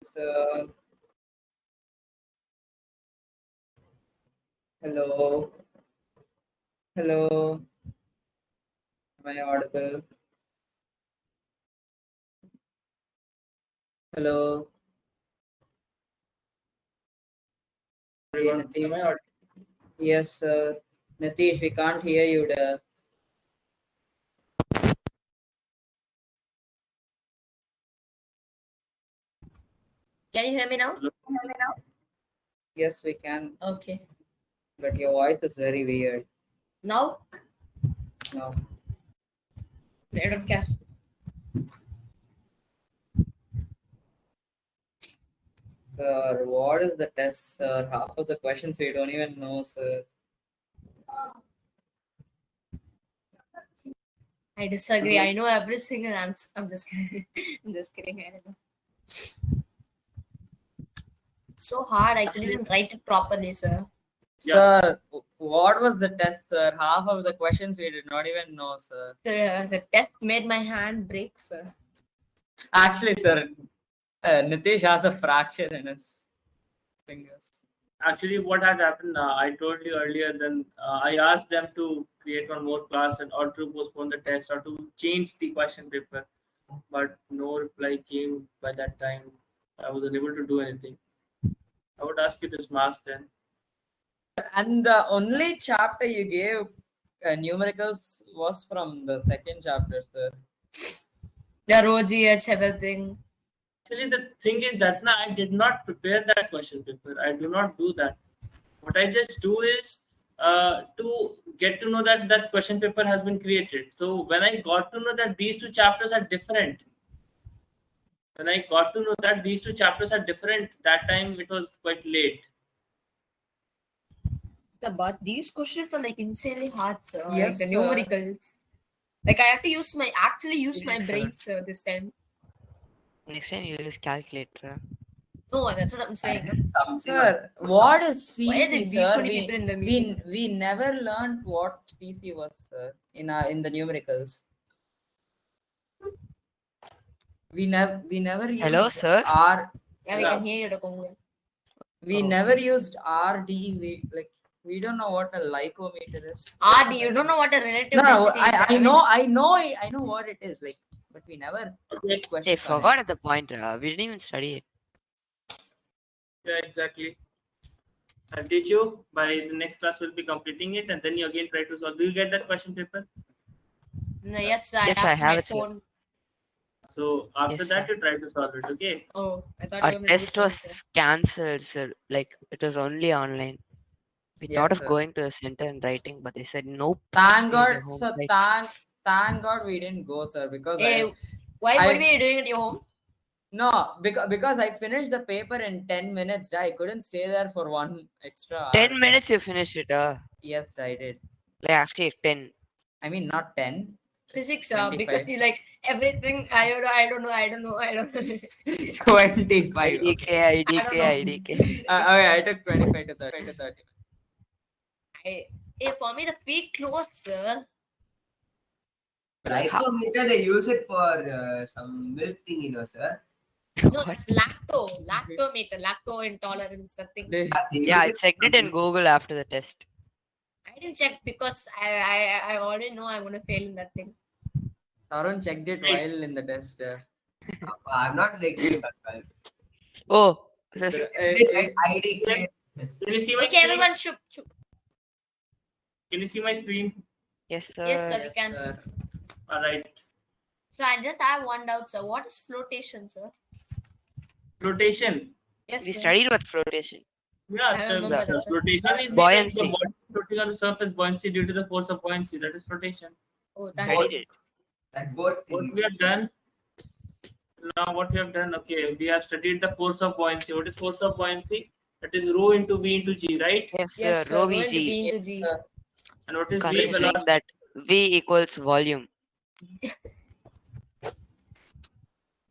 So, hello, hello. Am I audible? Hello. Hey, Nitish. Yes, sir. Nitish, we can't hear you there. Can you hear me now? Yes, we can, Okay. but your voice is very weird. Now? No. I don't care. Sir, what is the test, sir? Half of the questions we don't even know, sir. I disagree. I know every single answer. I'm just kidding. I'm just kidding. I don't know. So hard. I couldn't even write it properly, sir. Sir, what was the test, sir? Half of the questions we did not even know, sir. Sir, the test made my hand break, sir. Actually, sir, Nitish has a fracture in his fingers. Actually, what had happened, I told you earlier, then I asked them to create one more class and or to postpone the test or to change the question paper, but no reply came by that time. I was unable to do anything. I would ask you this marks then. And the only chapter you gave numericals was from the second chapter, sir. The row GH, everything. Actually, the thing is that now I did not prepare that question paper. I do not do that. What I just do is to get to know that that question paper has been created. So when I got to know that these two chapters are different, that time it was quite late. Sir, but these questions are like insanely hard, sir. Yes, Like the sir. numericals. Like I have to use my my Yes, sir. brain, sir, this time. Next time you use calculator. No, that's what I'm saying. Sir, what is Why are CC, there these sir? many people in the meeting? We never learned what CC was, sir, in the numericals. We never used Hello, sir. R. Yeah, we Yeah. can hear you, Dr. We Oh. never used RD. We don't know what a lycometer is. RD, you don't know what a relative No, density is. I know what it is. Like, but we never Okay. did They questions on it. forgot at the point. We didn't even study it. Yeah, exactly. I'll teach you. By the next class, we'll be completing it, and then you again try to solve. Do you get that question paper? No, yes, Yes, I I have have my it, sir. phone. So after Yes, that, sir. you try to solve it. Okay. Oh, I thought Our you were going to test do it, sir. was cancelled, sir. Like it was only online. We Yes, thought of sir. going to a center and writing, but they said nope. Thank stay at God. your home, So right? thank God we didn't go, sir, because Hey, I what I- were you doing at your home? no because I finished the paper in 10 minutes. I couldn't stay there for one extra hour. 10 minutes you finished it. Yes, I did. Like actually 10. I mean, not 10. Physics, 25. because you like everything. I don't know. 25. IDK, Okay. I IDK, don't know. IDK. Okay, I took 25 to 30. Hey, for me, the feet close, sir. Glycometer, they use it for some milk thing, sir. No, it's lacto intolerance, the thing. They Yeah, use I it checked it in Google after the test. I didn't check because I already know I'm gonna fail in that thing. Tarun checked it while in the test. I'm not like this as well. Oh, this- Like IDK. Can you see my Okay, screen? everyone should. Can you see my screen? yes, sir. Yes, sir, we can. sir. All right. So I just have one doubt, sir. What is flotation, sir? Flotation. Yes, We sir. studied what's flotation. Yeah, I so remember that, sir. flotation is Buoyancy. the body floating on the surface buoyancy due to the force of buoyancy. That is flotation. Oh, Studied thank you. it. That boat What thing. we have done now, okay, we have studied the force of buoyancy. What is force of buoyancy? That is rho into V into G, right? Yes, sir. Yes, sir. Rho Going to VG. B into G. Sir. And what is V? Considering Velocity. that V equals volume.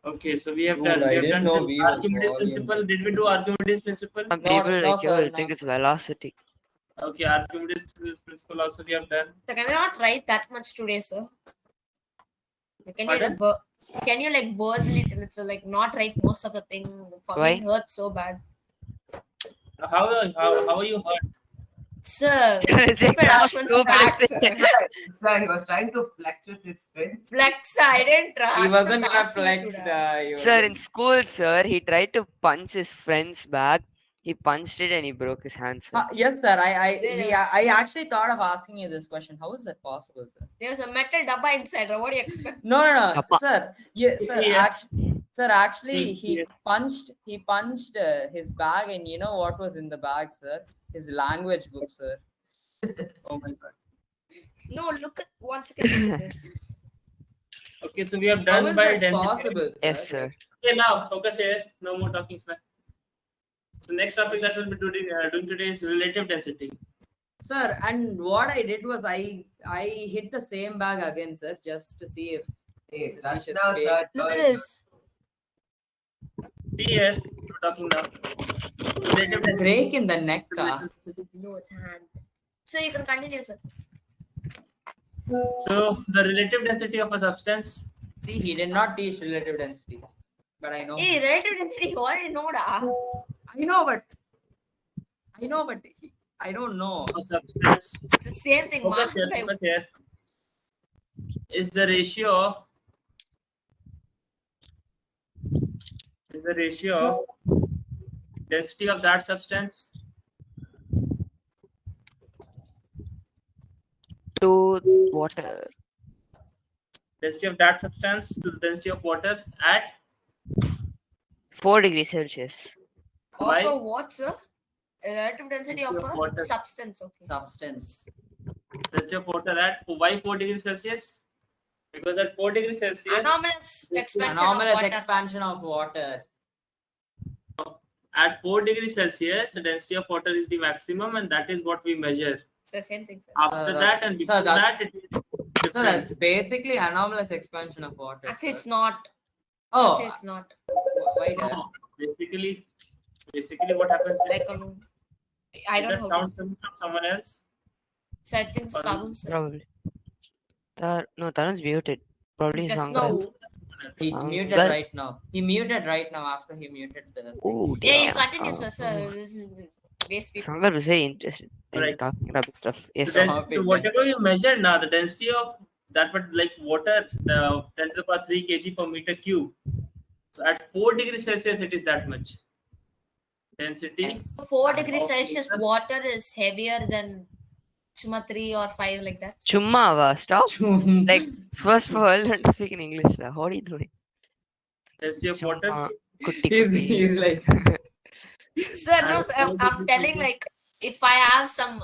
Okay, so we have Dude, done. I We have didn't done know the V was Archimedes volume. principle. Did we do Archimedes principle? Some No, people no, like you sir, will no, think it's sir. velocity. Okay, Archimedes principle also we have done. So can we not write that much today, sir? Can you Pardon? can you like verbally tell it, so like not write most of the thing Why? It hurts so bad. How are you hurt? Sir, Sir, is it stupid how Ashwin's stupid back, is sir. Sir, he was trying to flex with his strength. Flex, I didn't try. He wasn't Ashwin gonna asked me flex. to do that. Sir, in school, sir, he tried to punch his friend's bag. He punched it and he broke his hand, sir. Yes, sir. Yes. I actually thought of asking you this question. How is that possible, sir? There's a metal dabba inside. What do you expect? No, Appa. sir. Yeah, sir. See, Actually, See, he punched his bag, and you know what was in the bag, sir? His language book, sir. Oh my god. No, look at once again. Look at this. Okay, so we have How done is by that density. possible, sir? Yes, sir. Okay, now focus here. No more talking, sir. So next topic that we'll be doing today is relative density. Sir, and what I did was I hit the same bag again, sir, just to see if Hey, just Vicious now, face. sir. Look at this. See here, we're talking now. Relative density. break in the neck. No, it's hand. So you can continue, sir. So the relative density of a substance. See, he did not teach relative density, but I know. Hey, relative density, you already know that. I know, but I don't know. Of a substance. It's the same thing. Focus here. Is the ratio of density of that substance To water. density of that substance to the density of water at 4 degrees Celsius. Why? Of a what, sir? Relative density of Density of a water. substance. Okay. Substance. density of water at why 4 degrees Celsius? Because at 4 degrees Celsius, Anomalous expansion Anomalous of water. expansion of water. at 4 degrees Celsius, the density of water is the maximum, and that is what we measure. It's the same thing, sir. After that's- that and so before that's- that, it is So different. that's basically anomalous expansion of water. Actually, sir. it's not. Oh, Actually, it's not. why that? No, basically, what happens is, Like, I is don't that know. sounds coming from someone else? So I think it's Tarun, sir. Probably. No, Tarun's muted. Probably Just Sangal. now. Someone else. He Sound muted good. right now. He muted right now after he muted the. Oh, Yeah, you damn. continue, Oh, sir. Sir, this is waste people. Sangal was very interested in Right. talking about stuff. Yes, So, sir. so whatever you measure now, the density of that, but like water, the 10 to the power 3 kg per meter cube. So at 4 degrees Celsius, it is that much density. 4 degrees of Celsius water. water is heavier than Chuma 3 or 5 like that. Chumma, stop. Like, first of all, learn to speak in English. What are you doing? Density of water. Chumma, kutti he's, kutti. he's like, Sir, no, And sir, 4 I'm degrees telling Celsius. like if I have some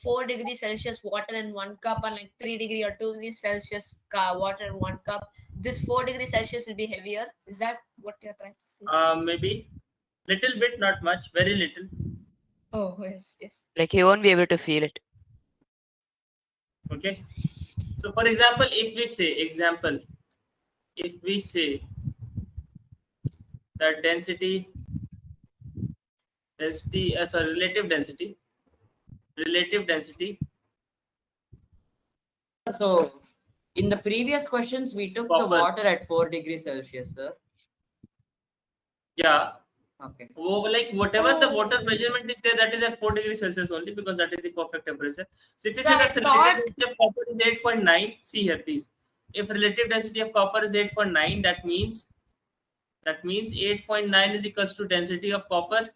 4 degrees Celsius water in 1 cup and like 3 degree or 2 degrees Celsius water in 1 cup, this 4 degrees Celsius will be heavier. Is that what you're trying to say? Maybe little bit, not much, very little. Oh, yes, yes. Like, he won't be able to feel it. Okay. So, for example, if we say that density, sorry, relative density. so in the previous questions, we took the Copper. water at 4 degrees Celsius, sir. Yeah. Okay. Oh, like whatever the water measurement is there, that is at 4 degrees Celsius only, because that is the perfect temperature. So if you Sir, say that the I relative density of copper is 8.9, see here, please. If relative density of copper is 8.9, that means 8.9 is equals to density of copper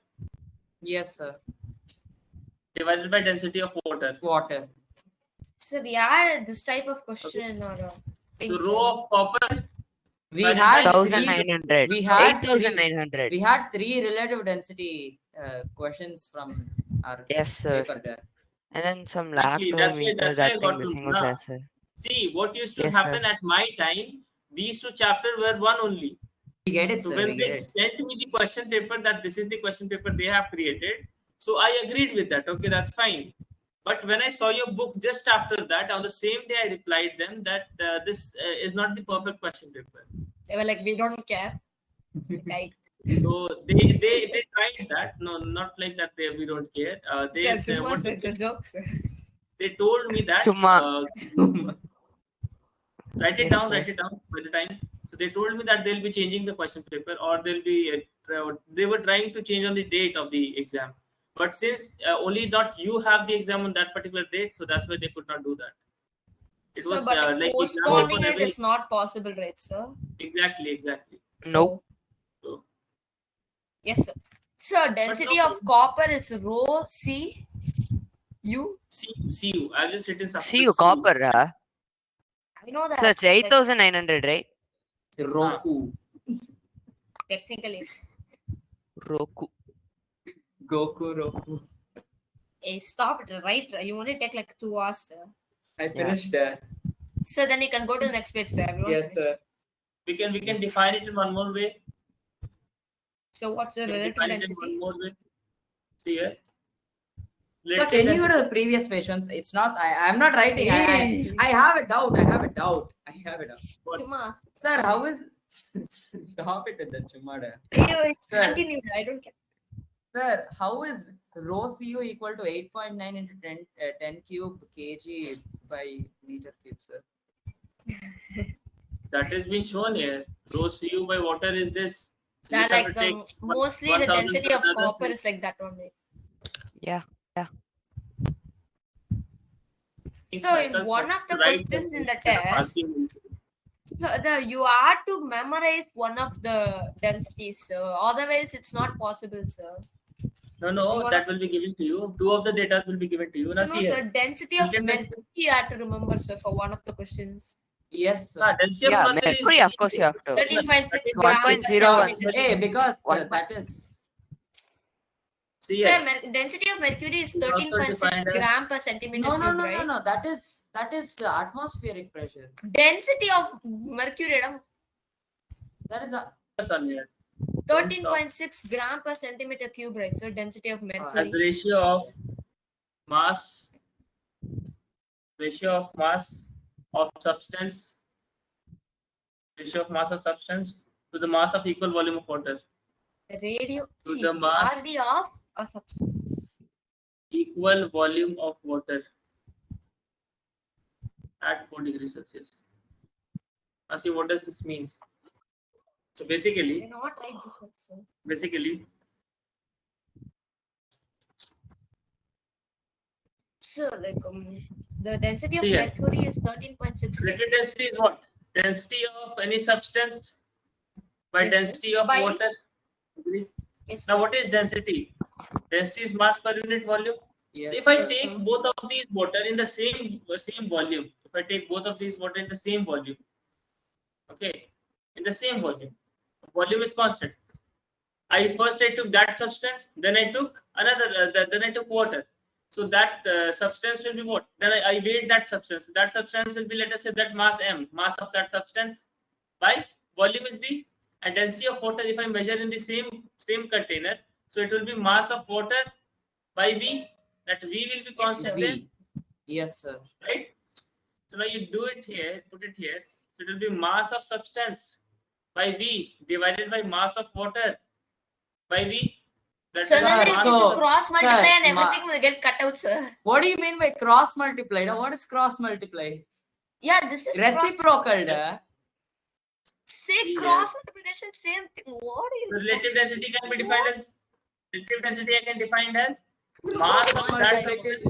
Yes, sir. divided by density of water. Water. So we had this type of question or thing. So rho of copper. We Divided had by 1,900. we had 8,900. we had 3 relative density questions from our Yes, sir. paper there. And then some Exactly, that's why- lactometer, that's why I that got thing, the to thing was know. there, sir. See, what used to Yes, happen sir. at my time, these 2 chapters were one only. We get it, So sir. when We get they it. sent me the question paper that this is the question paper they have created, so I agreed with that. Okay, that's fine. But when I saw your book just after that, on the same day, I replied them that this is not the perfect question paper. They were like, we don't care. Like, So they tried that. No, not like that. We don't care. it's a joke, sir. They told me that. Chumma. Write it Yes, down. sir. Write it down by the time. So they told me that they'll be changing the question paper, or they'll be they were trying to change on the date of the exam. But since only not you have the exam on that particular date, so that's why they could not do that. It So, was but like exam postponing paper it away. is not possible, right, sir? Exactly. Nope. So, Yes, sir. Sir, density no, of copper is rho C U. CU. I've just written See you subscript copper, I know that. So it's 8,900, right? Roku. Technically. Roku. Goku Roku. Hey, stop it, right? You only take like 2 hours, sir. I finished that. So then you can go to the next page, sir. Everyone Yes, finish. sir. We can Yes. define it in one more way. So what's the We can relative define it in density? one more way. See here. So Relative can you go to density. the previous patients? It's not. I'm not writing. Hey. I have a doubt. I have a doubt. What? Chuma. Sir, how is? Stop it with the chumada. Hey, Sir. continue. I don't care. Sir, how is rho cu equal to 8.9 into 10 cube kg by meter cube, sir? That has been shown here. Rho Cu by water is this. So That just have like to take mostly the 1000 density of plus others. copper is like that only. Yeah. So in one of the questions in the test, you had to memorize one of the densities, sir. Otherwise, it's not possible, sir. No, that will be given to you. 2 of the data will be given to you. So Now no, see sir. here. Density of Relative mercury you had to remember, sir, for one of the questions. Yes, sir. Density of Yeah, mercury mercury, is of course you have to. 13.6 grams per 1.01. centimeter. Hey, because One that is. See Sir, here. Density of mercury is It's also 13.6 defined as- gram per centimeter No, cube, right? no. That is atmospheric pressure. Density of mercury, That is a. on here. 13.6 gram per centimeter cube, right? So density of As mercury. the ratio of mass of substance to the mass of equal volume of water. Radio To the mass RD of a substance. equal volume of water at 4 degrees Celsius. Now see what does this means. So I basically, not write this one, sir. So like the density of See here. mercury is 13.6. relative density is what? Density of any substance by Yes, sir. density of By- water. Agree? Yes, Now sir. what is density? Density is mass per unit volume. Yes. So if I Yes, take sir. both of these water in the same volume, okay, in the same volume is constant. I took that substance, then I took another, then I took water. So that substance will be what? Then I weighed that substance. That substance will be, let us say, that mass m, mass of that substance by volume is v, and density of water if I measure in the same container, so it will be mass of water by v. That v will be Yes, constant sir. there, V. Yes, sir. right? So now you do it here, put it here. So it will be mass of substance by v divided by mass of water by v. That So is then Sir, if mass you of so- substance. cross multiply sir, and everything will get cut out, sir. What do you mean by cross multiply? Now, what is cross multiply? Yeah, this is cross. Reciprocal. Da. Say Yes. cross multiplication, same thing. What The is relative density can be defined as mass of that substance,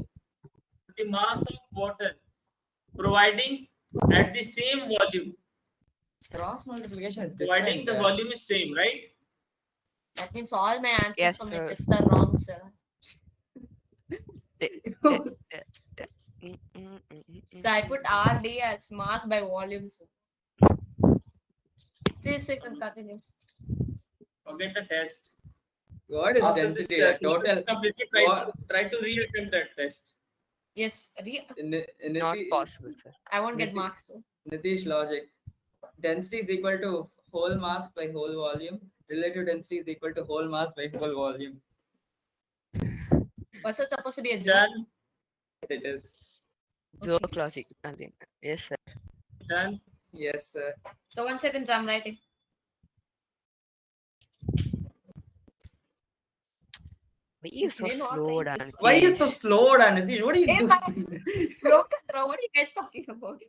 the mass of water, providing at the same volume, Cross multiplication is providing different. the volume is same, right? That means all my answers Yes, from sir. my tests are wrong, sir. So I put RD as mass by volume, sir. See, so you can continue. Forget the test. What is After density? this Total. syllabus completely, try to re-attempt that test. Yes, Not possible, sir. I won't get Niti- marks though. Nitish logic. Density is equal to whole mass by whole volume. Relative density is equal to whole mass by whole volume. Was it supposed to be a joke? Done. It is. Joke logic. Nothing. Yes, sir. Done. Yes, sir. So 1 second, so I'm writing. Why are you so You're not slow, like this. Dan? Why are you so slow, Dan? Nitish? What are you Hey, doing? Broken draw. What are you guys talking about?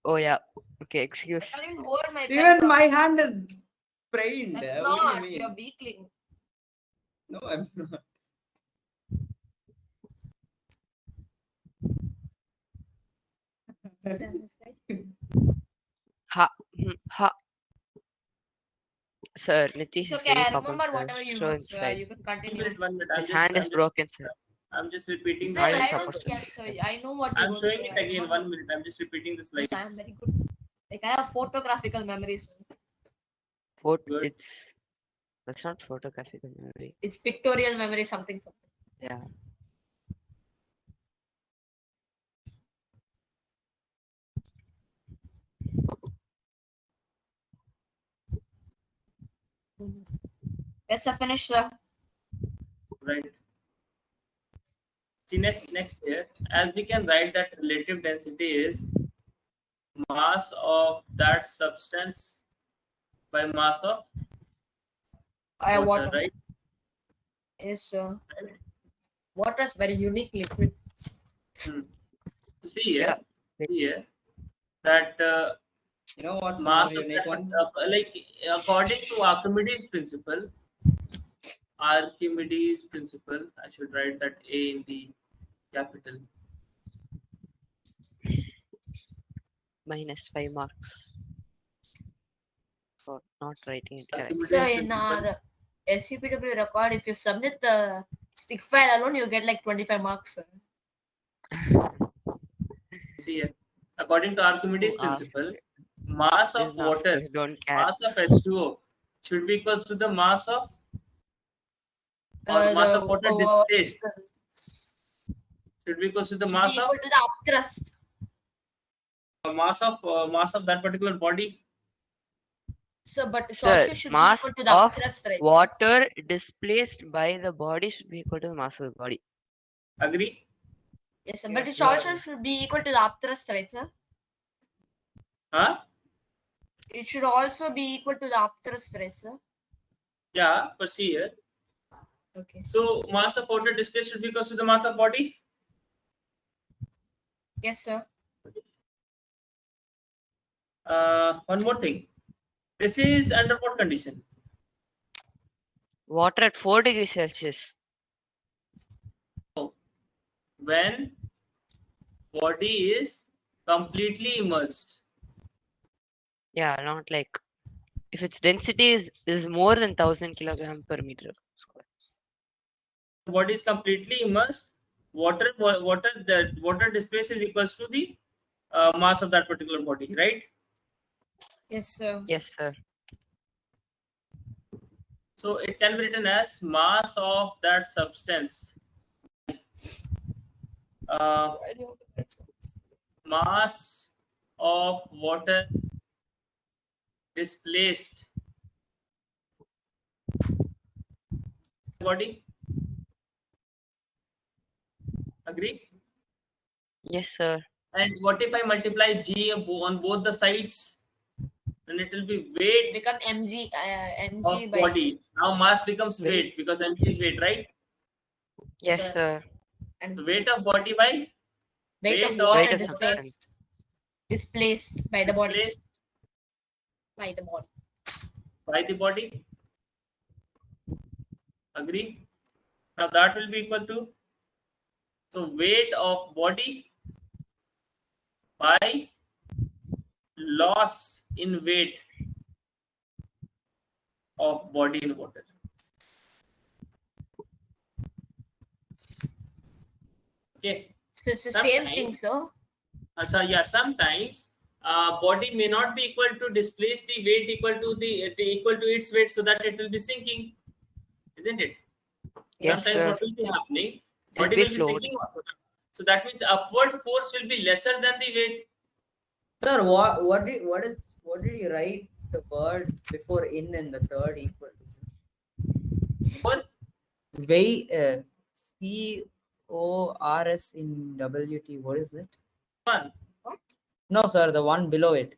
Oh yeah. Okay, excuse. I can't even hold my pen Even properly. my hand is sprained. That's What do you not. mean? You're weakling. No, I'm not. Ha. Ha. Sir, It's Nitish is okay. very I stubborn, remember sir. whatever you Show wrote, him sir. strike. You can One continue. minute, 1 minute. His hand is broken, sir. I'm just repeating Sir, the Not even I slide. don't supposed to. care, sir. I know what you I'm wrote, showing sir. it I again. remember. 1 minute. I'm just repeating the No, sir, I'm slides. very good. Like I have photographical memory, sir. Good. That's not photographical memory. It's pictorial memory, something. Yeah. Yes, sir. Finished, sir. Right. See, next here, as we can write that relative density is mass of that substance by mass of water, Water. right? Yes, sir. Right. Water is very unique liquid. Hmm. See here, Yeah. see here that You know what's mass more of unique that, one? like according to Archimedes principle, I should write that A in the capital. -5 marks for not writing it correct. Archimedes So in principle. our SUPW record, if you submit the stick file alone, you get like 25 marks, sir. See here, according to Archimedes Who asked principle, it? mass of Didn't ask water, us, don't care. mass of H2O should be equals to the mass of or mass of water displaced should be equals to the should mass be of equal to the upthrust. mass of that particular body. So, but it Sir, also should be mass equal to the of upthrust, right? water displaced by the body should be equal to the mass of the body. Agree? Yes, sir. But Yes, it sir. also should be equal to the upthrust, right, sir? Huh? It should also be equal to the upthrust, right, sir? Yeah, but see here. Okay. So mass of water displaced should be equals to the mass of body. Yes, sir. One more thing. This is under what condition? Water at 4 degrees Celsius. When body is completely immersed. Yeah, not like if its density is more than 1000 kilogram per meter square. Body is completely immersed. Water displaced is equals to the mass of that particular body, right? Yes, sir. Yes, sir. So it can be written as mass of that substance. Mass of water displaced body. Agree? Yes, sir. And what if I multiply G on both the sides? Then it will be It weight become mg of by body. Now mass becomes Weight. weight because mg is weight, right? Yes, sir. sir. and So weight of body by weight of weight of water Weight of displaced by the body. displaced By the body. by the body. Agree? Now that will be equal to, so weight of body by loss in weight of body in water. Okay. So it's the same thing, sir. So yeah, sometimes body may not be equal to displace the weight equal to equal to its weight, so that it will be sinking, isn't it? Yes, Sometimes sir. what will be happening? It'll Body be will be floating. sinking also. So that means upward force will be lesser than the weight. Sir, what did you write the word before in and the third equal to? Or Weight, CORS in WT. What is it? one No, sir, the one below it.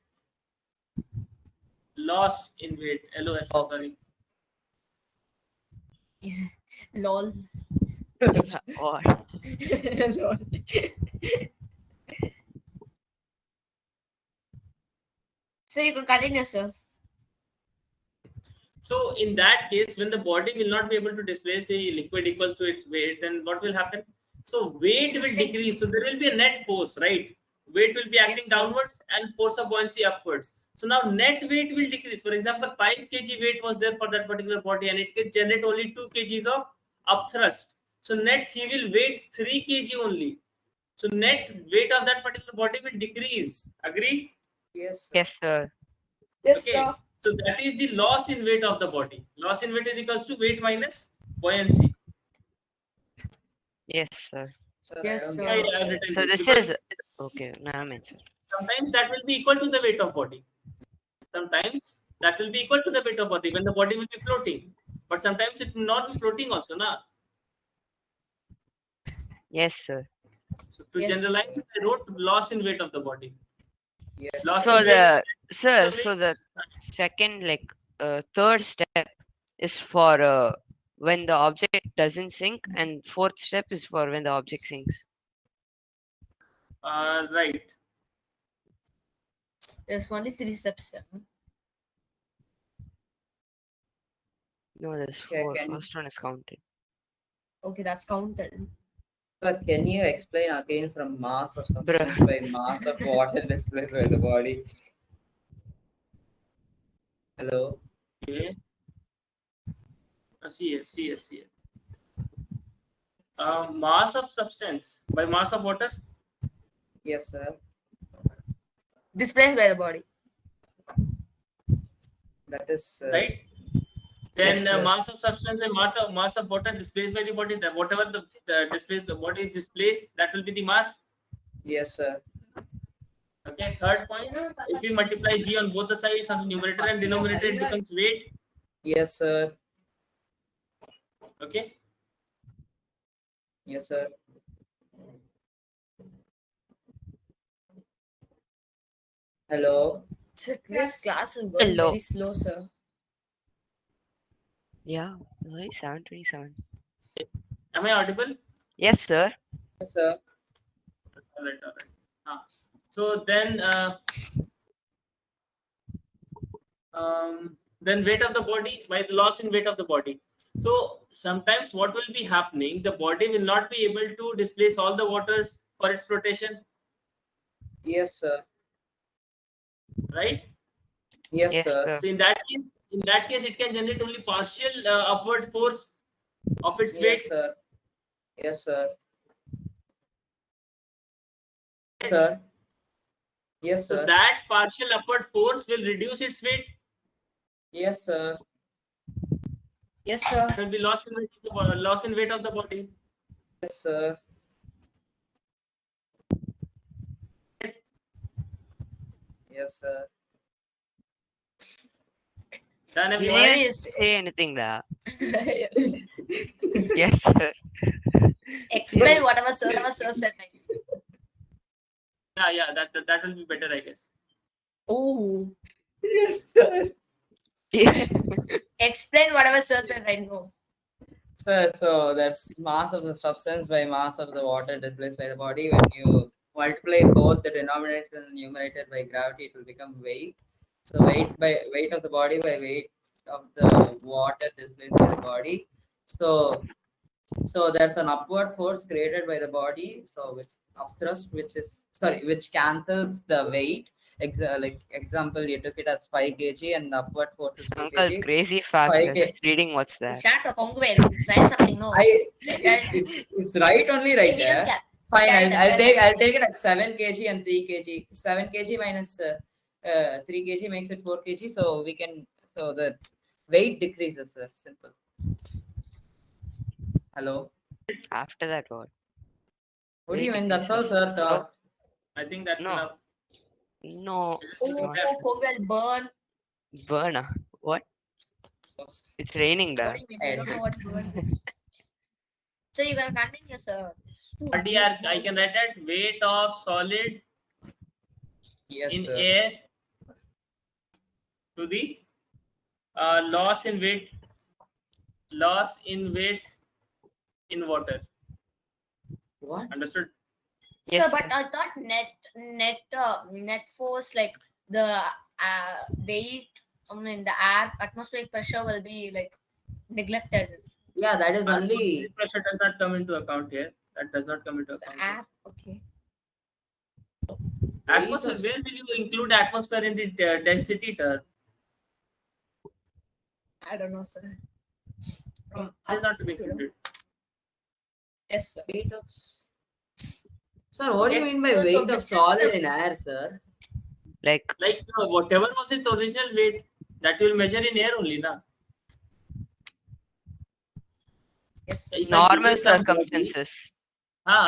loss in weight. LOS. Okay. Sorry. Lol. Or Lol. So you could continue, sir. So in that case, when the body will not be able to displace the liquid equals to its weight, then what will happen? So weight will decrease. So there will be a net force, right? Weight will be acting downwards and force of buoyancy upwards. So now net weight will decrease. For example, 5 kg weight was there for that particular body and it can generate only 2 kgs of upthrust. So net he will weight 3 kg only. So net weight of that particular body will decrease. Agree? Yes, sir. Yes, sir. Yes, Okay. sir. So that is the loss in weight of the body. Loss in weight is equals to weight minus buoyancy. Yes, sir. Sir, Yes, I don't sir. Yeah, get yeah, I've it. written So this this because is okay. Now I'm answering. sometimes that will be equal to the weight of body. Sometimes that will be equal to the weight of body when the body will be floating. But sometimes it will not be floating also, na. Yes, sir. So to Yes. generalize, I wrote loss in weight of the body. Yes. Loss So in weight. the second third step is for when the object doesn't sink, and fourth step is for when the object sinks. Right. There's only 3 steps. Sir. No, there's Okay, four. can First one is counted. Okay, that's counted. Sir, can you explain again from mass of substance Bruh. by mass of water displaced by the body? Hello? Okay. See here. Mass of substance by mass of water. Yes, sir. Displaced by the body. That is Right. yes, Then sir. mass of substance and mass of water displaced by the body. That whatever the displaced, the body is displaced, that will be the mass. Yes, sir. Okay. Third point: if we multiply g on both the sides, on the numerator and denominator, it becomes weight. Yes, sir. Okay. Yes, sir. Hello? Sir, today's class is going Hello. very slow, sir. Yeah, sorry, 7:27. Am I audible? Yes, sir. Yes, sir. All right. All right. So then weight of the body by the loss in weight of the body. So sometimes what will be happening? The body will not be able to displace all the waters for its flotation, Yes, sir. right? Yes, Yes, sir. sir. So in that case, it can generate only partial upward force of its Yes, weight. sir. Yes, sir. Sir. Yes, So sir. that partial upward force will reduce its weight. Yes, sir. Yes, sir. That will be loss in weight of the loss in weight of the body. Yes, sir. Yes, sir. Done, You everyone. Already didn't is- say anything, da. Yes. Yes, sir. Explain whatever sir said. Yeah. That will be better, I guess. Oh. Yes, sir. Explain whatever sir said right now. Sir, so that's mass of the substance by mass of the water displaced by the body. When you multiply both the denominator and numerator by gravity, it will become weight. So weight of the body by weight of the water displaced by the body. So there's an upward force created by the body. So which upthrust, which cancels the weight. Like example, you took it as 5 kg and the upward force is 2 Uncle, kg. crazy fact. 5 You're kg. just reading what's that. Shut up, Konguvel. Say something, no. It's right only right He don't there. care. Fine, Stand up, I'll take it as 7 kg and 3 kg. 7 kg minus 3 kg makes it 4 kg. So the weight decreases, sir. Simple. Hello. After that, what? What do you Weight mean? That's all, decreases. sir. So, I think that's no. enough. No, Just Oh, look not at- Konguvel, burn. burn. What? It's raining, da. What do you mean? I don't know what burn. So you're gonna continue, sir. RDR, I can write that weight of solid Yes, in sir. air to the loss in weight in water. What? Understood? Yes, Sir, but sir. I thought net force, like the weight I mean, the air atmospheric pressure will be like neglected. Yeah, that is only. Atmospheric pressure does not come into account here. That does not come into So account here. air, okay. Atmosphere, where will you include atmosphere in the density term? I don't know, sir. From It is up not to be to down. included. Yes, sir. Weight of. Sir, what do you Okay. mean by So weight which of is solid the- in air, sir? Like Like whatever was its original weight, that you will measure in air only, na? Yes, sir. If I give normal you some body, circumstances.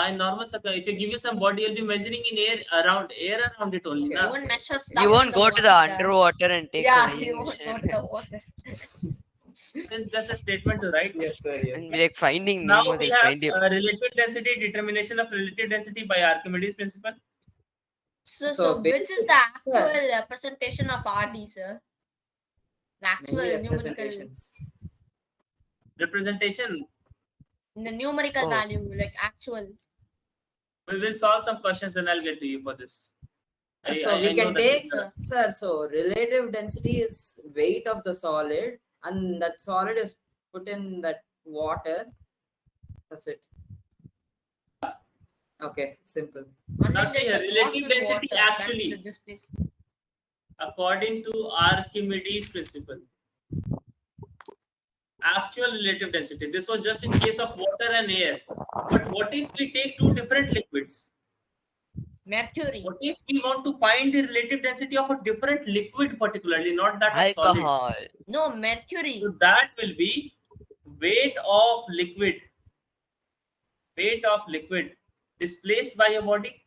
in normal circle, if you give you some body, you'll be measuring in air around it only, Okay. You na? won't measure stuff You in won't the go to the water. underwater and take a Yeah, weighing you won't go machine to the water. It's just a statement to write. Yes, sir. Yes. and be like finding Now Nemo. we They'll have find you. relative density, determination of relative density by Archimedes principle. So which is basic- the actual yeah, representation of RD, sir? The actual many numerical, representations. Representation. the numerical Oh. value, like actual. We will solve some questions and I'll get to you for this. So we I know can that take, is sir. So relative density is weight of the solid, and that solid is put in that water. That's it. Okay, simple. And Now then see there's here, a relative wash density water actually, that's displaced. according to Archimedes principle, actual relative density. This was just in case of water and air. But what if we take two different liquids? Mercury. What if we want to find the relative density of a different liquid, particularly not that of solid? Alcohol. No, mercury. So that will be weight of liquid. Weight of liquid displaced by a body.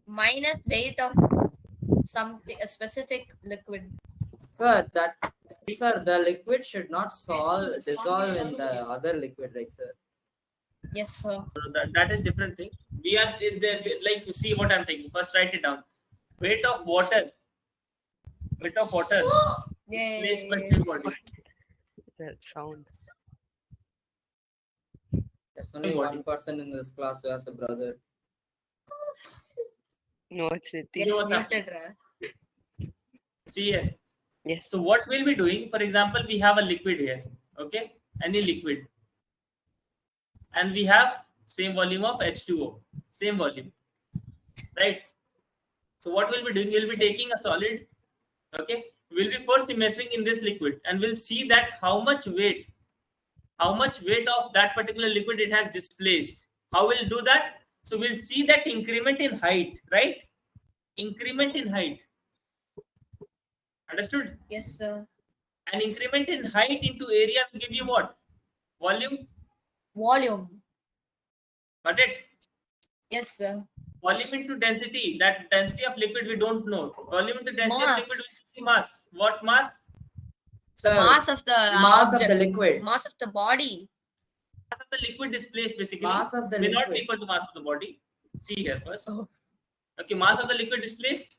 Minus weight of something, a specific liquid. Sir, the liquid should not dissolve in the other liquid, right, sir? Yes, sir. So that is different thing. We are in the, like, you see what I'm taking. First, write it down. Weight of water. Weight of water displaced by Yay. same body. That sound. There's only Body. one person in this class who has a brother. No, it's Get Ritik. know what's muted, See here. Yes. So what we'll be doing, for example, we have a liquid here. Okay, any liquid, and we have same volume of H2O, same volume, right? So what we'll be doing, we'll be taking a solid. Okay, we'll be first immersing in this liquid, and we'll see that how much weight of that particular liquid it has displaced. How we'll do that? So we'll see that increment in height, right? Increment in height. Understood? Yes, sir. An increment in height into area will give you what? Volume. Volume. Got it? Yes, sir. Volume into density. That density of liquid we don't know. Volume into density Mass. of liquid will give you mass. What mass? The Sir, mass of the mass of object. the liquid. Mass of the body. Mass of the liquid displaced basically. Mass of the may not be liquid. equal to mass of the body. See here first. Oh. Okay, mass of the liquid displaced.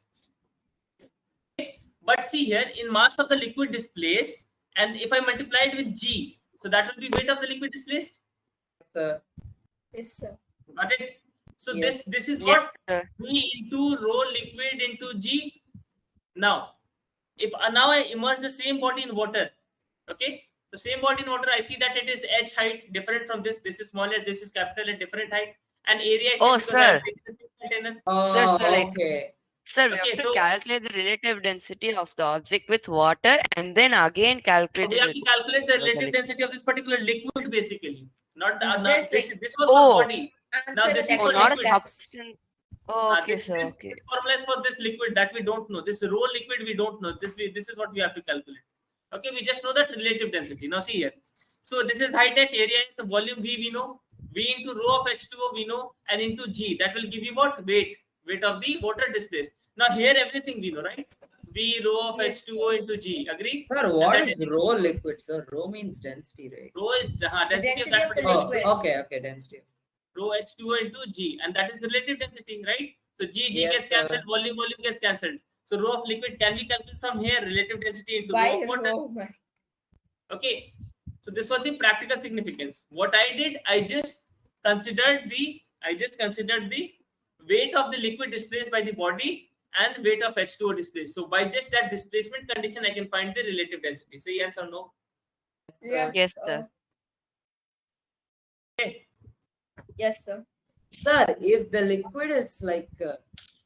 But see here, in mass of the liquid displaced, and if I multiply it with G, so that will be weight of the liquid displaced. Sir. Yes, sir. Got it? So Yes. this is Yes, what sir. V into rho liquid into G. Now, if now I immerse the same body in water, okay? The same body in water, I see that it is H height different from this. This is small H, this is capital H, different height, and area is Oh, because I have sir. taken the same container. Oh, Sir, like- okay. Sir, we Okay, have to so- calculate the relative density of the object with water and then again calculate We it have with to calculate the the relative liquid. density of this particular liquid, basically. Not the, Is not this this. like- This was Oh. for body. Now Answer this the is Oh, for not a liquid. substance. Oh, okay, This, sir. this, Okay. this formula is for this liquid that we don't know. This raw liquid we don't know. This is what we have to calculate. Okay, we just know that relative density. Now see here. So this is height H, area H, the volume V we know. V into rho of H2O we know, and into G that will give you what? Weight of the water displaced. Now here everything we know, right? V rho of Yes, H2O into G. Agree? Sir, what that is is- raw liquid, sir? Raw means density, right? Rho is density density of that of the particular liquid. Oh, okay, density. rho H2O into G, and that is relative density, right? So G Yes, gets sir. cancelled, volume gets cancelled. So rho of liquid can we calculate from here relative density into rho of water? Okay. So this was the practical significance. What I did, I just considered the weight of the liquid displaced by the body and weight of H2O displaced. So by just that displacement condition, I can find the relative density. Say yes or no. Yeah. Yes, sir. Okay. Yes, sir. Sir, if the liquid is like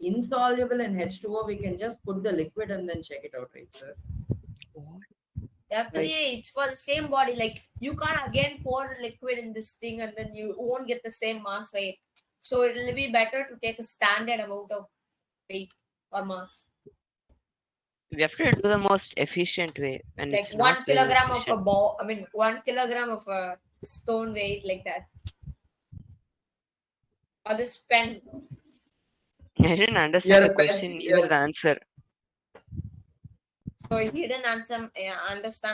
insoluble in H2O, we can just put the liquid and then check it out, right, sir? Definitely, Like- it's for the same body. Like you can't again pour liquid in this thing and then you won't get the same mass weight. So it will be better to take a standard amount of weight or mass. We have to do the most efficient way, and Like it's 1 not very kilogram of a efficient. ball. I mean, 1 kilogram of a stone weight like that. Or this pen. I didn't understand You're the a question, pen- neither the answer. So he didn't understand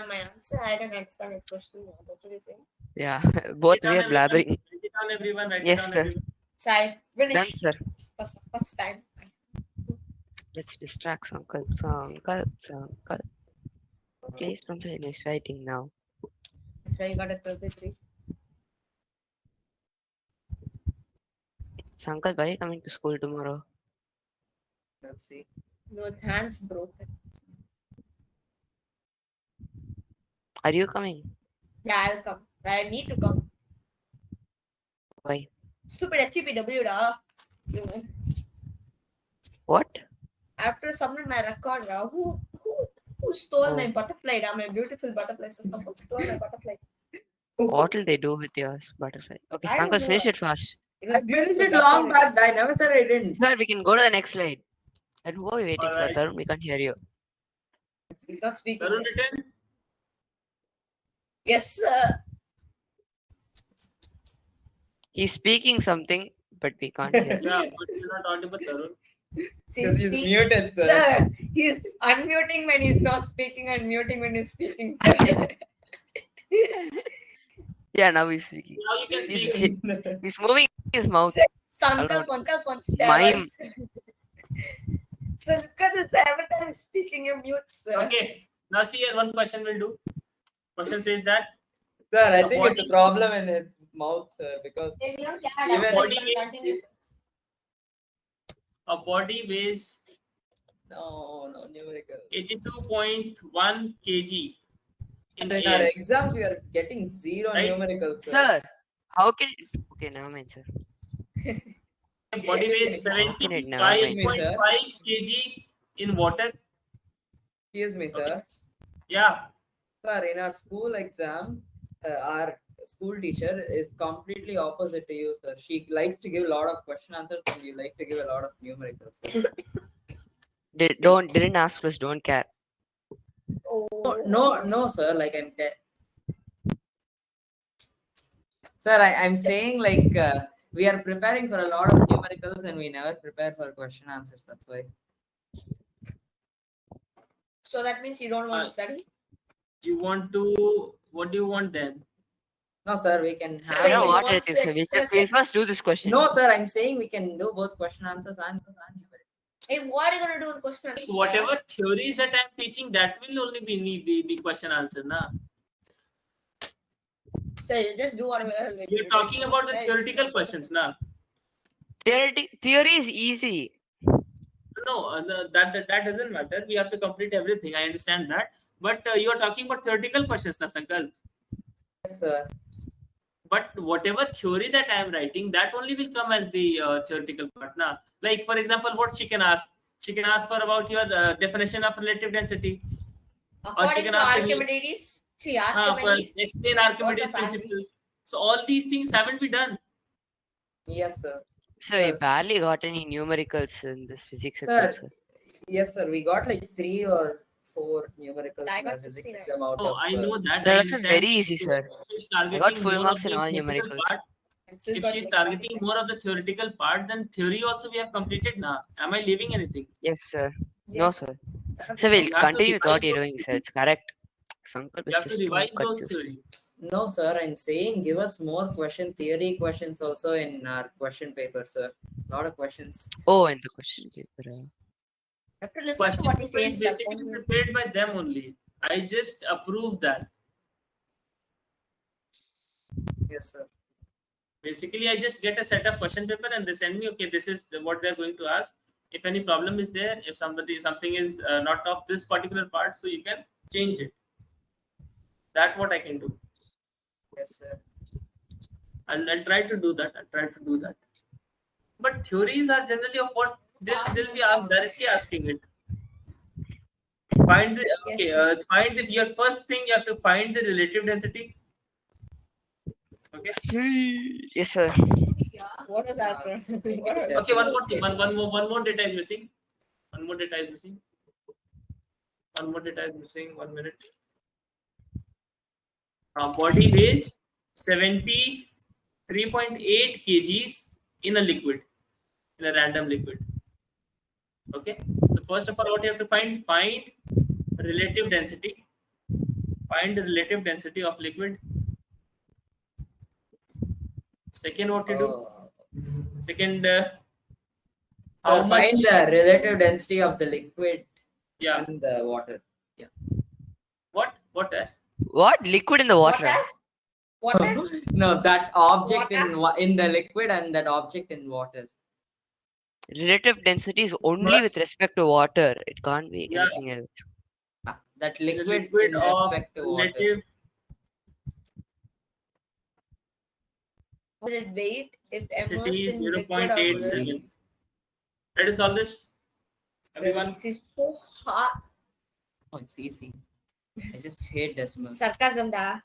my answer. I didn't understand his question. That's what he's saying. Yeah, both we are blabbering. Write it down, everyone. Write Yes, it down, sir. everyone. So I Done, finished sir. first time. Let's distract Uncle. Uncle. Please don't finish writing now. That's why you got a 33. So, Uncle, why are you coming to school tomorrow? Let's see. His hands broken. Are you coming? Yeah, I'll come. I need to come. Why? Stupid SCPW, da. You know. What? I have to submit my record, da. Who stole my Oh. butterfly, da? My beautiful butterfly. So someone stole my butterfly. What will they do with your butterfly? Okay, I so Uncle, don't finish know. it fast. It I was finished beautiful. it That's long what it back. is. I never said I didn't. Sir, we can go to the next slide. And who are we waiting Alright. for? Tarun, we can't hear you. He's not speaking. Tarun yet. written? Yes, sir. He's speaking something, but we can't hear. Yeah, but you're not audible, Tarun. See, Because he's speak- muted, sir. Sir, he's unmuting when he's not speaking and muting when he's speaking, sir. Yeah, now he's speaking. Now you can He's, speak. he's moving his mouth. Sankalp, Alone. Sankalp on Mime. steroids. So look at this. Every time he's speaking, you mute, sir. Okay. Now see here, one question will do. Question says that Sir, I The think it's a body- problem in his mouth, sir, because Hey, we don't care. Even- Sir, body you can weight continue, is- sir. a body weighs no numerical. 82.1 kg in In our air. exams, we are getting zero Right. numericals, sir. Sir, how can it? Okay, never mind, sir. Body weighs How can it never mind? 75.5 kg in water. Excuse me, sir. Yeah. Sir, in our school exam, our school teacher is completely opposite to you, sir. She likes to give a lot of question answers, and you like to give a lot of numericals. Sir. Didn't ask us, don't care. No, sir. Like sir, I'm saying like we are preparing for a lot of numericals, and we never prepare for question answers. That's why. So that means you don't want to study? You want to? What do you want then? No, sir. We can I have. don't know he like- what wants it is. to Sir. express We'll it. first do this question. No, sir. I'm saying we can do both question answers and numericals. Hey, what are you going to do in question answers? Whatever theories that I'm teaching, that will only be need the question answer, na. So you just do whatever. Like, You're talking about the right. theoretical questions, na. Theory is easy. No, that doesn't matter. We have to complete everything. I understand that, but you are talking about theoretical questions, na, Sankalp. Yes, sir. But whatever theory that I am writing, that only will come as the theoretical part, na. Like for example, what she can ask? She can ask for about your definition of relative density. According can to ask me- Archimedes, see, For Archimedes, explain Archimedes What was principle. So all these things haven't been done. Yes, sir. So we Yes. barely got any numericals in this physics Sir. exam, sir. Yes, sir. We got like 3 or 4 numericals I in our got physics 69. exam out Oh, of. I know that. That I was understand. very easy, If sir. she's I got targeting full more marks of in the all theoretical numericals. part, and still if got she's like targeting 45. more of the theoretical part, then theory also we have completed now. Am I leaving anything? Yes, sir. No, Yes. sir. Okay. So we'll You have to continue with what revise you're those doing, sir. It's correct. Sankalp You is have to just too revise those confused. theories. No, sir. I'm saying give us more theory questions also in our question paper, sir. Lot of questions. Oh, and the question paper. I have to listen to Question what he paper is says. basically prepared by them only. I just approve that. Yes, sir. Basically, I just get a set of question paper and they send me, okay, this is what they're going to ask. If any problem is there, if something is not of this particular part, so you can change it. That what I can do. Yes, sir. I'll try to do that. But theories are generally of what they'll be directly asking it. Find the Yes, okay. sir. Find the, your first thing you have to find the relative density. Okay. Yes, sir. What is that? Make it Okay. One more decimals, thing. yeah. One more data is missing. One more data is missing. 1 minute. Body weighs 73.8 kgs in a liquid, in a random liquid. Okay. So first of all, what you have to find relative density. Find the relative density of liquid. Second, what you do? Oh. Second, So how find much? the relative density of the liquid Yeah. and the water. Yeah. What? What? What? Liquid in the water. Water? No, that object Water? in the liquid and that object in water. Relative density is only with First, respect to water. It can't be yeah, anything else. That the liquid liquid in of respect to water. relative. Will it weight if immersed Density is in liquid or fluid? 0.87. Let us solve this, everyone. This is so hard. Oh, it's easy. I just hate decimals. Sarcasm, da.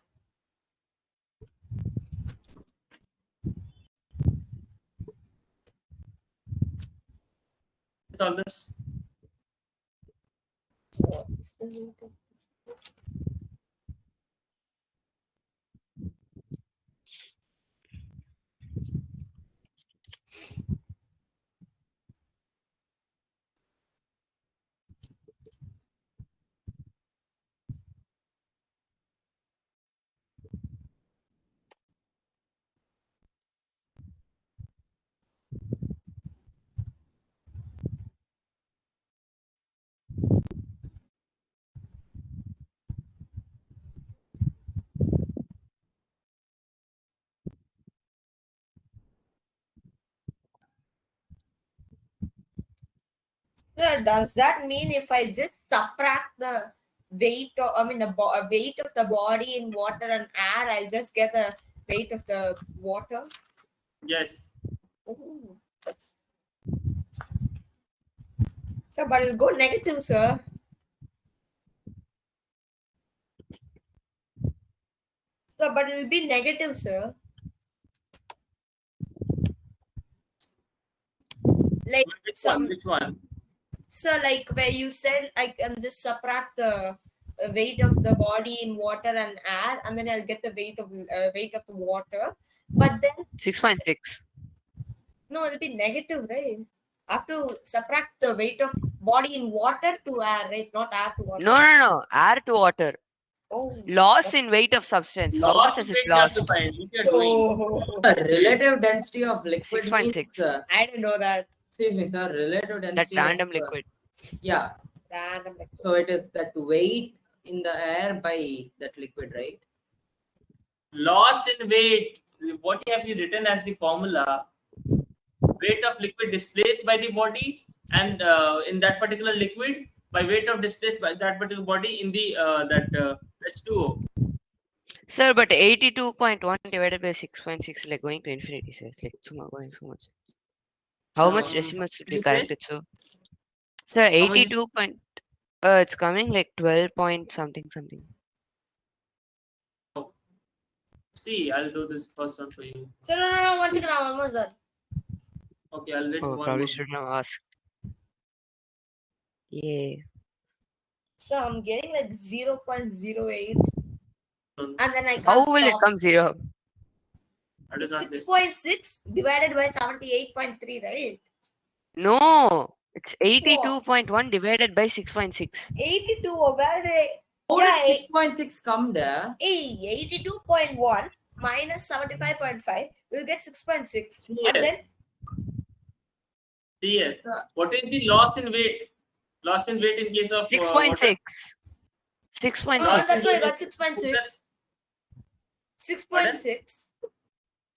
Solve this. Sir, does that mean if I just subtract the weight of, the weight of the body in water and air, I'll just get the weight of the water? Yes. Oh, that's. Sir, but it'll go negative, sir. Sir, but it'll be negative, sir. Like Which some. one? Which one? So, like where you said I can just subtract the weight of the body in water and air, and then I'll get the weight of the water. But then 6.6. no, it'll be negative, right? I have to subtract the weight of body in water to air, right? Not air to water. No. Air to water. Oh, Loss in weight of substance. How much Loss has in it weight you have lost? to find. If you are doing. oh. Relative density of liquid 6.6. means. I didn't know that. Excuse me, sir. Relative That density random of liquid. yeah. Random liquid. So it is that weight in the air by that liquid, right? Loss in weight. What have you written as the formula? Weight of liquid displaced by the body, and in that particular liquid, by weight of displaced by that particular body in the H2O. Sir, but 82.1 divided by 6.6 like going to infinity, sir. It's like going so much. How much decimals should Did we you say? correct it, sir? Sir, How much? 82 point. It's coming like 12 point something. See, I'll do this first one for you. So no. One second, I'm almost done. Okay, I'll read Oh, one probably more. should not ask. Yeah. So I'm getting like 0.08, and then I can't How will it stop. come 0? That is It's not there. 6.6 divided by 78.3, right? No, it's 82.1 divided by 6.6. 82 over where did I? How Yeah, did 6.6 come there? 82.1 minus 75.5 we'll get 6.6. See And here. then See here. So, What is the loss in weight? Loss in weight in case of 6.6. 6.6. Loss that's in what I weight got, is 6.6. 6.6.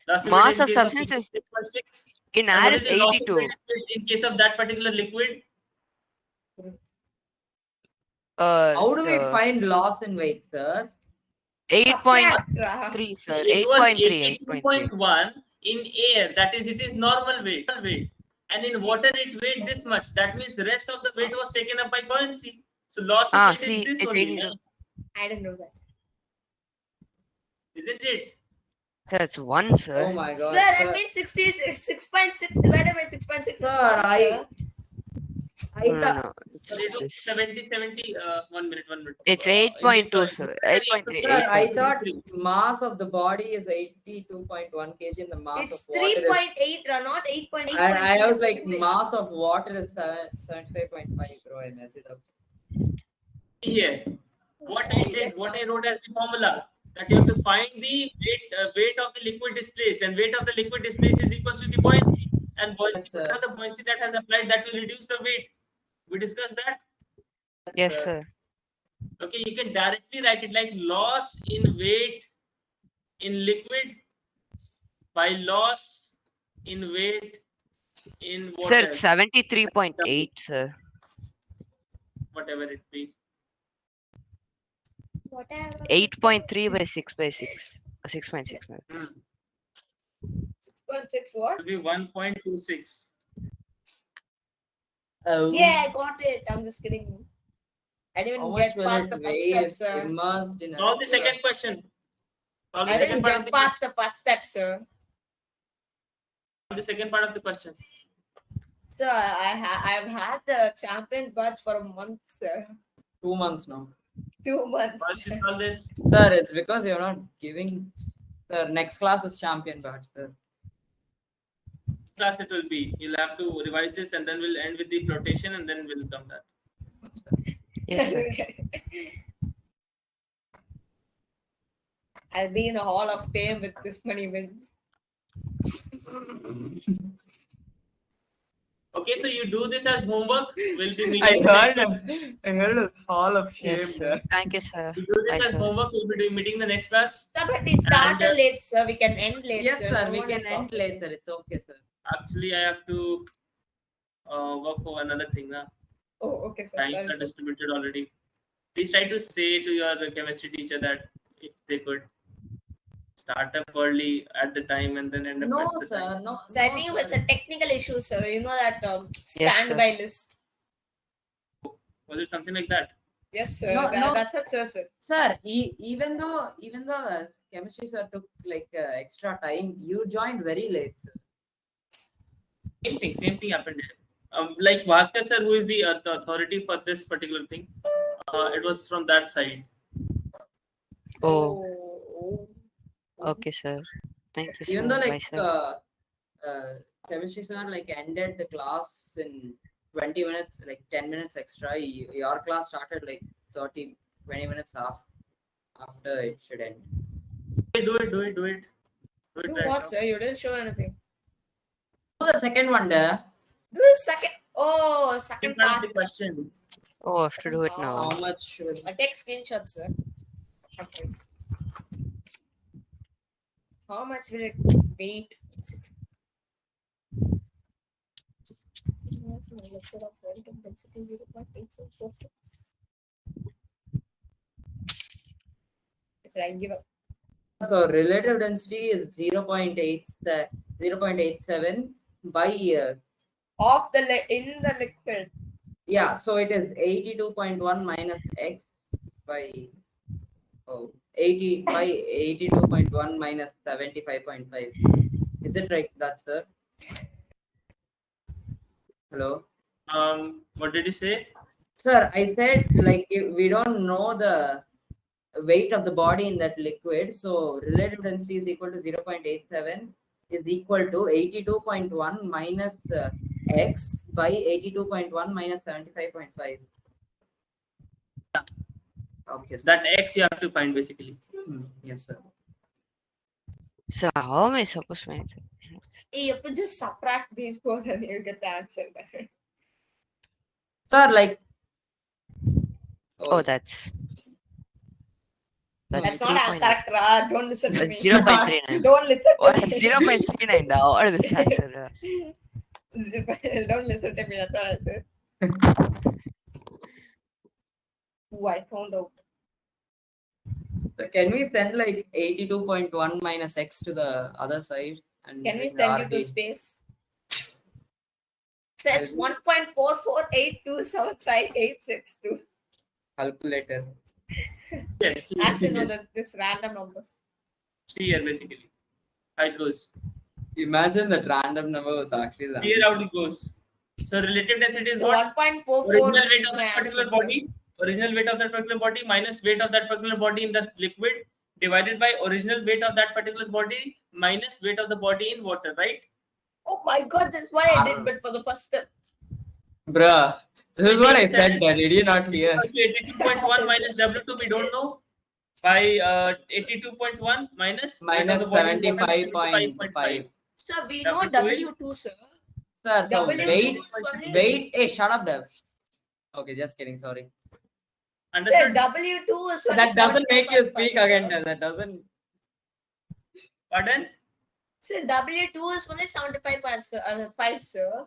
loss in weight Mass in of case of substance is 6.6. In And air what is is the loss of 82. weight in case of that particular liquid? How do we So find loss in weight, sir? 8.3, sir. It was 8.3. 8.3. 82.1 in air. That is, it is normal weight. And in water, it weighed this much. That means the rest of the weight was taken up by buoyancy. So loss of weight is See, this it's only, 82. I didn't know that. isn't it? That's 1, sir. Oh my Sir, god. that means 6.6 divided by 6.6 is Sir, 1, I No, thought no. It's So it was this. 70. 1 minute. It's In 8.2, the- sir. in the- 8.3. sir, I 8.3. thought mass of the body is 82.1 kg and the mass it's of water is 3.8, not 8.8. I was like mass of water is 75.5, bro. I messed it up. Here, what I wrote as the formula, that you have to find the weight of the liquid displaced, and weight of the liquid displaced is equal to the buoyancy, and buoyancy, Yes, sir. whatever the buoyancy that has applied, that will reduce the weight. We discussed that. Yes, sir. Okay, you can directly write it like loss in weight in liquid by loss in weight in Sir, water, it's 73.8, sir. whatever it be. Whatever. 8.3 by 6 by 6. 6.6. Hmm. 6.6 what? It will be 1.26. Oh. Yeah, I got it. I'm just kidding. I didn't How even much get will past it the first weigh step, if sir. immersed in Solve the second question. Solve the I second didn't part of get the past the first step, sir. the second part of the question. Sir, I've had the champion buds for a month, sir. 2 months now. 2 months. First is all this. Sir, it's because you're not giving. Sir, next class is champion badge, sir. Class it will be. You'll have to revise this, and then we'll end with the flotation, and then we'll come back. Yes, sir. I'll be in the Hall of Fame with this many wins. Okay, so you do this as homework. We'll be meeting. I heard a hall of shame Yes, sir. there. Thank you, sir. You do this Bye, as sir. homework. We'll be meeting the next class. Sir, but we started And, late, sir. We can end late, Yes, sir. No We one can is end stopping. late, sir. It's okay, sir. Actually, I have to work for another thing. Oh, okay, sir. Times Sorry, are sir. distributed already. Please try to say to your chemistry teacher that if they could start up early at the time and then end up No, at the sir. time. No. So I no, think it sir. was a technical issue, sir. You know that Yes, sir. standby list. Was it something like that? Yes, sir. No, no. That's what sir said. Sir, even though chemistry sir took like extra time, you joined very late, sir. Same thing happened here. Like Bhaskar sir, who is the authority for this particular thing, it was from that side. Oh, Oh. okay, sir. Thank you, Even sir. though Bye, like sir. chemistry sir like ended the class in 20 minutes, like 10 minutes extra. Your class started like 20 minutes after it should end. Do it Do right what, now. sir? You didn't show anything. Do the second one there. Do the second. Oh, second Second part of part. the question. Oh, I have to do it How now. much will I'll take screenshots, sir. Okay. How much will it weight? Yes, my liquid of relative density 0.8746. So I'll give up. so relative density is 0.87 by Of the in the liquid. yeah, so it is 82.1 minus x by 80 by 82.1 minus 75.5. Is it right? That's sir. Hello, What did you say? sir. I said like if we don't know the weight of the body in that liquid, so relative density is equal to 0.87 is equal to 82.1 minus x by 82.1 minus 75.5. Okay, sir. That X you have to find basically. Yes, sir. So how am I supposed to answer? You have to just subtract these both and you get the answer there. Sir, like Oh, that's That's not a correct, Ra. Don't listen to me. 0.39. Don't listen What? to me. 0.39 now. What is this answer? Don't listen to me. That's what I said. Ooh, I found out. So can we send like 82.1 minus x to the other side? And Can we bring send you RD? to space? Says 1.44827586 Calculator. Yes. See, Actually, no, this random numbers. see here basically. How it goes. Imagine that random number was actually the Here answer. how it goes. So relative density is So what? 1.44 Original weight is of my that particular answer. body. Original weight of that particular body minus weight of that particular body in the liquid divided by original weight of that particular body minus weight of the body in water, right? Oh my god, that's what I did, but for the first step. Bruh, this is what I said. Did you not hear? 82.1 minus W2 we don't know. By 82.1 minus weight of Minus the body in water is 75.5. Sir, we know W2 is W2, sir. Sir, so W2 wait, is only- wait. Hey, shut up, Dev. Okay, just kidding. Sorry. Sir, understood. W2 is only That doesn't make you 75.5, speak sir. again. That doesn't. Pardon? Sir, W2 is only 75.5, sir.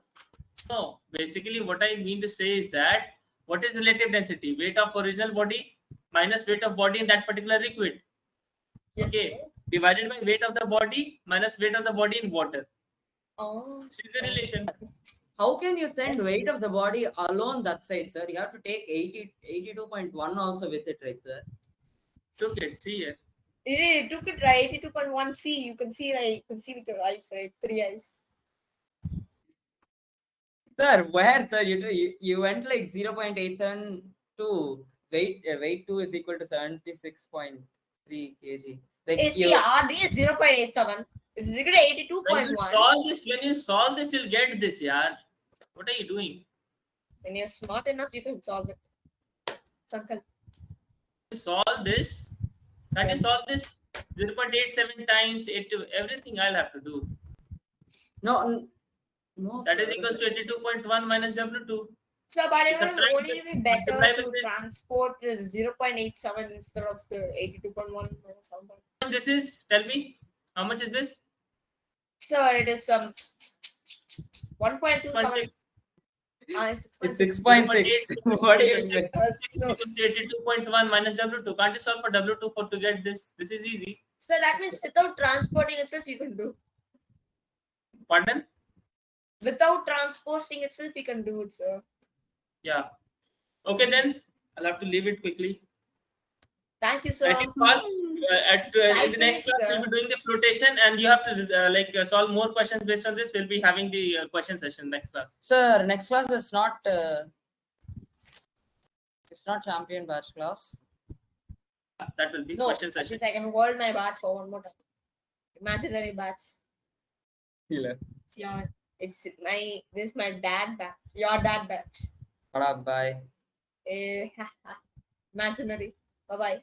No, basically what I mean to say is that what is relative density? Weight of original body minus weight of body in that particular liquid. Yes, Okay. sir. Divided by weight of the body minus weight of the body in water. Oh. This is the relation. How can you send Yes. weight of the body alone that side, sir? You have to take 82.1 also with it, right, sir? Took it. See here. You took it right, 82.1 C. You can see, right? You can see with your eyes, right? 3 eyes. Sir, where, sir? You went like 0.87 to weight 2 is equal to 76.3 kg. Like AC RD is 0.87. This is equal to When you 82.1. solve this, you'll get this, yaar. What are you doing? When you're smart enough, you can solve it. Sankal. Solve this. Can you Yes. solve this? 0.87 times 8 everything I'll have to do. no, That is sir. equals to 82.1 minus W2. So, but it Subtract would only it, be better multiply to with this. transport the 0.87 instead of the 82.1 minus 7. How much this is? Tell me. How much is this? So it is 1.27. 0.6. It's 6.6. 6.6. What do you expect? 82.1 minus W2. Can't you solve for W2 to get this? This is easy. So that means without transporting itself, you can do. Pardon? Without transporting itself, you can do it, sir. Yeah. Okay, then I'll have to leave it quickly. Thank you, sir. I think fast. In the next class, we'll be doing the flotation, and you have to solve more questions based on this. We'll be having the question session next class. Sir, next class is not. It's not champion batch class. That will be No, question at session. least I can hold my batch for one more time. Imaginary batch. Healer. Yeah, this is my dad batch. Your dad batch. Bye. Imaginary. Bye bye.